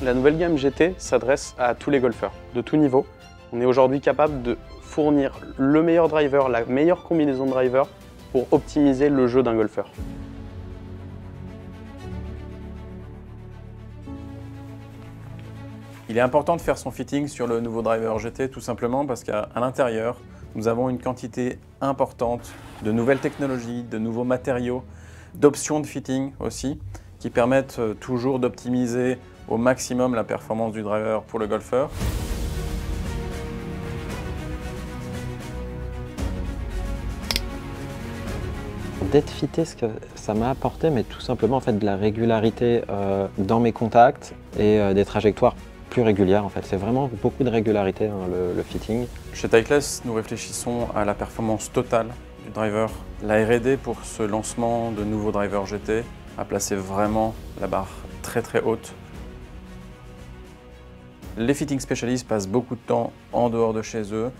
La nouvelle gamme GT s'adresse à tous les golfeurs, de tout niveau. On est aujourd'hui capable de fournir le meilleur driver, la meilleure combinaison de driver pour optimiser le jeu d'un golfeur. Il est important de faire son fitting sur le nouveau driver GT tout simplement parce qu'à l'intérieur, nous avons une quantité importante de nouvelles technologies, de nouveaux matériaux, d'options de fitting aussi, qui permettent toujours d'optimiser au maximum la performance du driver pour le golfeur. D'être fité, ce que ça m'a apporté, mais tout simplement en fait, de la régularité dans mes contacts et des trajectoires plus régulières. En fait. C'est vraiment beaucoup de régularité, hein, le fitting. Chez Titleist, nous réfléchissons à la performance totale du driver. La R&D pour ce lancement de nouveaux drivers GT a placé vraiment la barre très haute. Les fitting specialists passent beaucoup de temps en dehors de chez eux,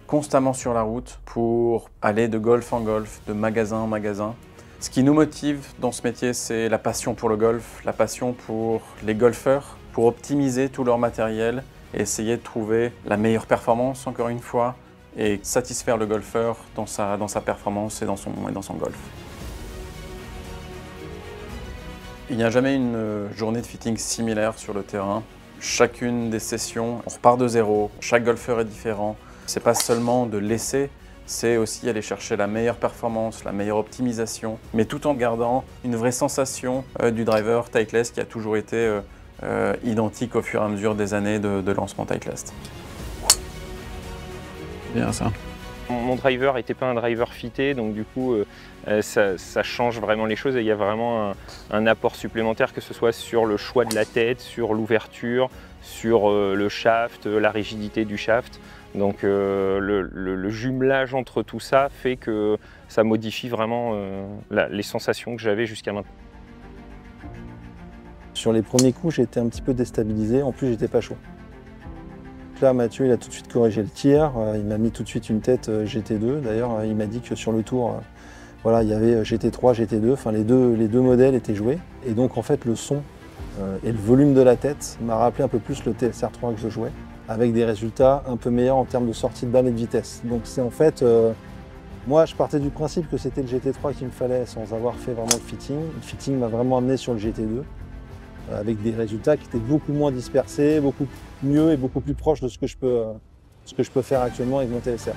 constamment sur la route pour aller de golf en golf, de magasin en magasin. Ce qui nous motive dans ce métier, c'est la passion pour le golf, la passion pour les golfeurs, pour optimiser tout leur matériel et essayer de trouver la meilleure performance, encore une fois, et satisfaire le golfeur dans sa performance et dans son golf. Il n'y a jamais une journée de fitting similaire sur le terrain. Chacune des sessions, on repart de zéro, chaque golfeur est différent. C'est pas seulement de l'essai, c'est aussi aller chercher la meilleure performance, la meilleure optimisation, mais tout en gardant une vraie sensation du driver Titleist qui a toujours été identique au fur et à mesure des années de lancement Titleist. Bien ça. Mon driver n'était pas un driver fité, donc du coup ça change vraiment les choses et il y a vraiment un apport supplémentaire, que ce soit sur le choix de la tête, sur l'ouverture, sur le shaft, la rigidité du shaft. Donc le jumelage entre tout ça fait que ça modifie vraiment les sensations que j'avais jusqu'à maintenant. Sur les premiers coups, j'étais un petit peu déstabilisé, en plus j'étais pas chaud. Là, Mathieu, il a tout de suite corrigé le tir, il m'a mis tout de suite une tête GT2. D'ailleurs, il m'a dit que sur le tour, voilà, il y avait GT3, GT2, enfin les deux modèles étaient joués. Et donc en fait, le son et le volume de la tête m'a rappelé un peu plus le TSR3 que je jouais, avec des résultats un peu meilleurs en termes de sortie de balle et de vitesse. Donc c'est en fait, moi je partais du principe que c'était le GT3 qu'il me fallait sans avoir fait vraiment le fitting. Le fitting m'a vraiment amené sur le GT2, avec des résultats qui étaient beaucoup moins dispersés, beaucoup mieux et beaucoup plus proches de ce que je peux faire actuellement avec mon TSR.